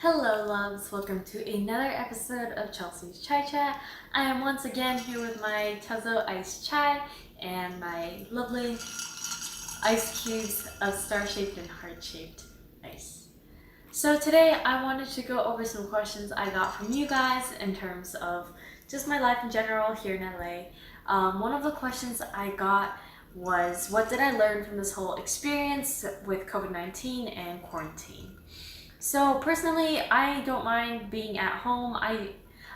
Hello loves, welcome to another episode of Chelsea's Chai Chat. I am once again here with my Tezo iced chai and my lovely ice cubes of star-shaped and heart-shaped ice. So today I wanted to go over some questions I got from you guys in terms of just my life in general here in LA. One of the questions I got was, what did I learn from this whole experience with COVID-19 and quarantine? So personally, I don't mind being at home.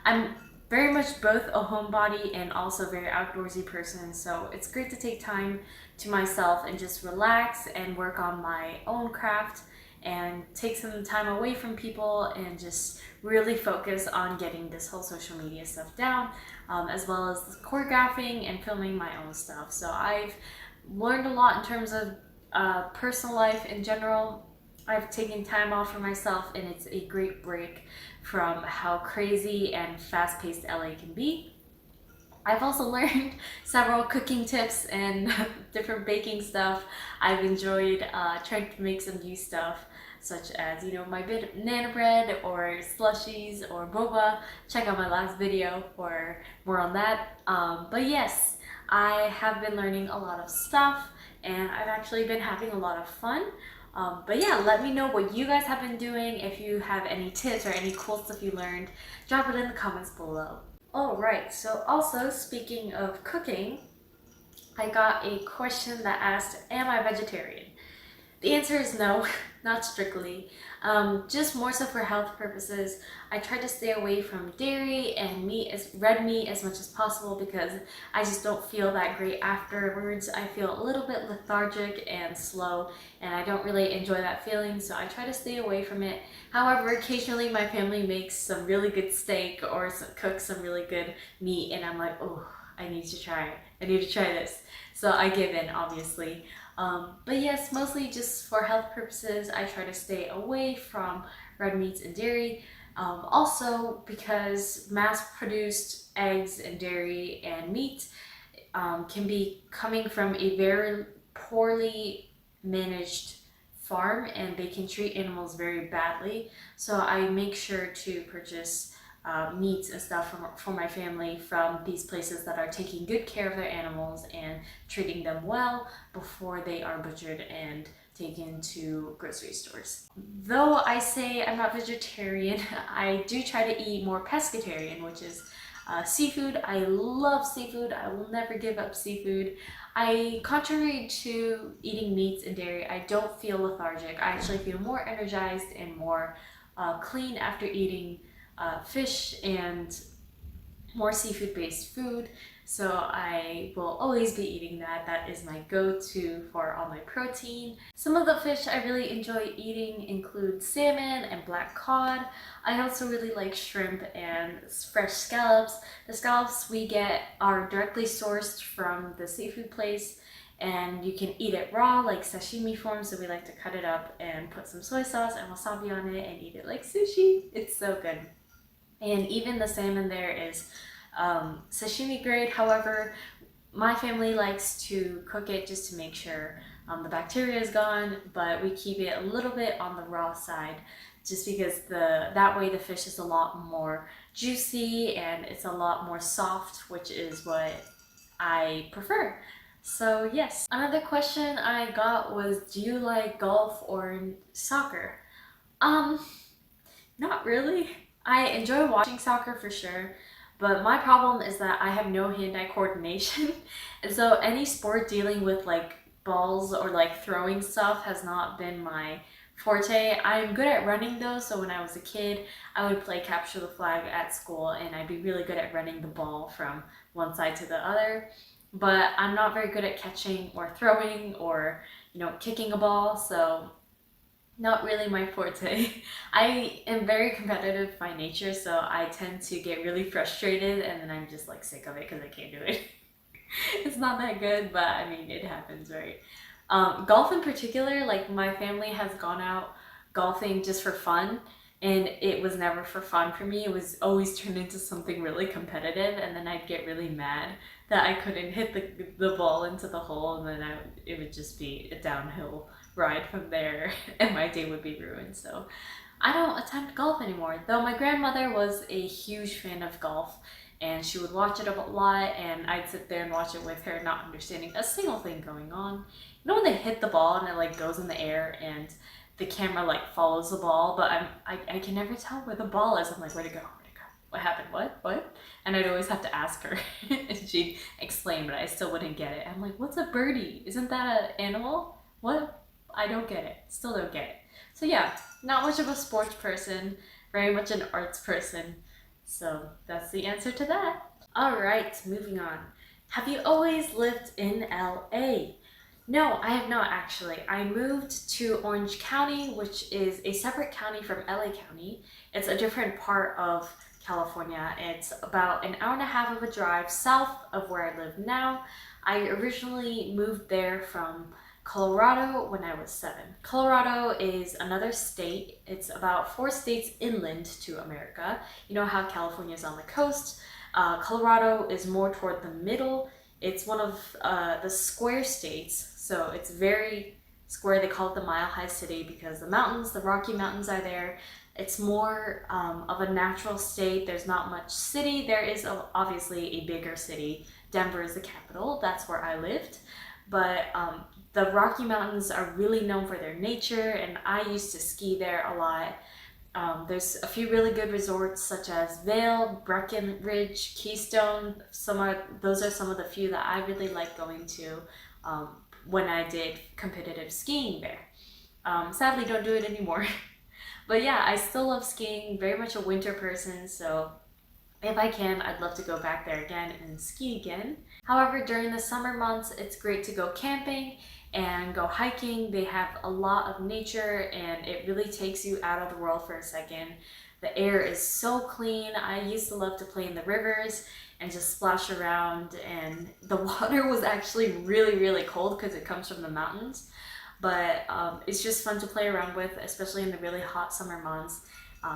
I'm very much both a homebody and also a very outdoorsy person. So it's great to take time to myself and just relax and work on my own craft and take some time away from people and just really focus on getting this whole social media stuff down, as well as choreographing and filming my own stuff. So I've learned a lot in terms of personal life in general. I've taken time off for myself, and it's a great break from how crazy and fast-paced LA can be. I've also learned several cooking tips and different baking stuff. I've enjoyed trying to make some new stuff, such as, my banana bread or slushies or boba. Check out my last video for more on that. But yes, I have been learning a lot of stuff, and I've actually been having a lot of fun. But yeah, let me know what you guys have been doing. If you have any tips or any cool stuff you learned, drop it in the comments below. Alright, so also speaking of cooking, I got a question that asked, am I vegetarian? The answer is no, not strictly. Just more so for health purposes. I try to stay away from dairy and red meat as much as possible because I just don't feel that great afterwards. I feel a little bit lethargic and slow, and I don't really enjoy that feeling, so I try to stay away from it. However, occasionally my family makes some really good steak or cooks some really good meat, and I'm like, oh, I need to try this. So I give in, obviously. But yes, mostly just for health purposes, I try to stay away from red meats and dairy. Also, because mass-produced eggs and dairy and meat can be coming from a very poorly managed farm, and they can treat animals very badly. So I make sure to purchase meats and stuff for my family from these places that are taking good care of their animals and treating them well before they are butchered and taken to grocery stores. Though I say I'm not vegetarian, I do try to eat more pescatarian, which is seafood. I love seafood. I will never give up seafood. Contrary to eating meats and dairy, I don't feel lethargic. I actually feel more energized and more clean after eating fish and more seafood-based food, so I will always be eating that. That is my go-to for all my protein. Some of the fish I really enjoy eating include salmon and black cod. I also really like shrimp and fresh scallops. The scallops we get are directly sourced from the seafood place, and you can eat it raw like sashimi form, so we like to cut it up and put some soy sauce and wasabi on it and eat it like sushi. It's so good. And even the salmon there is sashimi grade. However, my family likes to cook it just to make sure the bacteria is gone, but we keep it a little bit on the raw side just because that way the fish is a lot more juicy and it's a lot more soft, which is what I prefer. So yes. Another question I got was, do you like golf or soccer? Not really. I enjoy watching soccer for sure, but my problem is that I have no hand-eye coordination. And so any sport dealing with like balls or like throwing stuff has not been my forte. I'm good at running though, so when I was a kid, I would play capture the flag at school, and I'd be really good at running the ball from one side to the other. But I'm not very good at catching or throwing or, kicking a ball, so not really my forte. I am very competitive by nature, so I tend to get really frustrated, and then I'm just like sick of it because I can't do it. It's not that good, but I mean, it happens, right? Golf in particular, like my family has gone out golfing just for fun, and it was never for fun for me. It was always turned into something really competitive, and then I'd get really mad that I couldn't hit the ball into the hole, and then it would just be a downhill ride from there and my day would be ruined. So I don't attempt golf anymore, though my grandmother was a huge fan of golf and she would watch it a lot and I'd sit there and watch it with her, not understanding a single thing going on. You know when they hit the ball and it like goes in the air and the camera like follows the ball, but I can never tell where the ball is. I'm like, where'd it go? Where'd it go? What happened? What? And I'd always have to ask her and she'd explain, but I still wouldn't get it. I'm like, what's a birdie? Isn't that an animal? What? I don't get it. Still don't get it. So yeah, not much of a sports person, very much an arts person. So that's the answer to that. All right, moving on. Have you always lived in LA? No, I have not actually. I moved to Orange County, which is a separate county from LA County. It's a different part of California. It's about an hour and a half of a drive south of where I live now. I originally moved there from Colorado when I was 7. Colorado is another state. It's about 4 states inland to America. You know how California is on the coast. Colorado is more toward the middle. It's one of the square states, so it's very square. They call it the Mile High City because the mountains, the Rocky Mountains are there. It's more of a natural state. There's not much city. There is obviously a bigger city. Denver is the capital. That's where I lived. But the Rocky Mountains are really known for their nature, and I used to ski there a lot. There's a few really good resorts such as Vail, Breckenridge, Keystone. Those are some of the few that I really like going to when I did competitive skiing there. Sadly, don't do it anymore. But yeah, I still love skiing, very much a winter person, so if I can, I'd love to go back there again and ski again. However, during the summer months, it's great to go camping and go hiking. They have a lot of nature and it really takes you out of the world for a second. The air is so clean. I used to love to play in the rivers and just splash around, and the water was actually really, really cold because it comes from the mountains. But it's just fun to play around with, especially in the really hot summer months.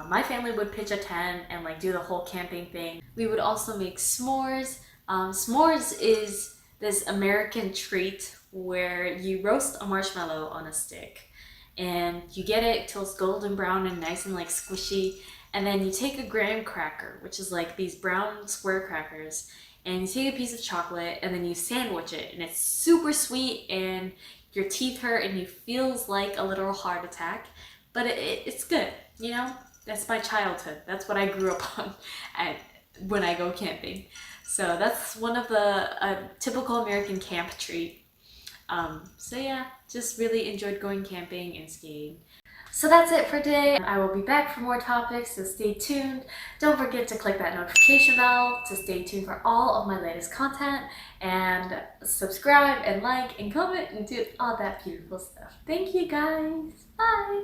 My family would pitch a tent and like do the whole camping thing. We would also make s'mores. S'mores is this American treat where you roast a marshmallow on a stick and you get it till it's golden brown and nice and like squishy, and then you take a graham cracker, which is like these brown square crackers, and you take a piece of chocolate and then you sandwich it, and it's super sweet and your teeth hurt and you feels like a literal heart attack, but it's good, you know? That's my childhood. That's what I grew up on when I go camping. So that's one of the typical American camp treat. So yeah, just really enjoyed going camping and skiing. So that's it for today. I will be back for more topics, so stay tuned. Don't forget to click that notification bell to stay tuned for all of my latest content, and subscribe and like and comment and do all that beautiful stuff. Thank you guys. Bye.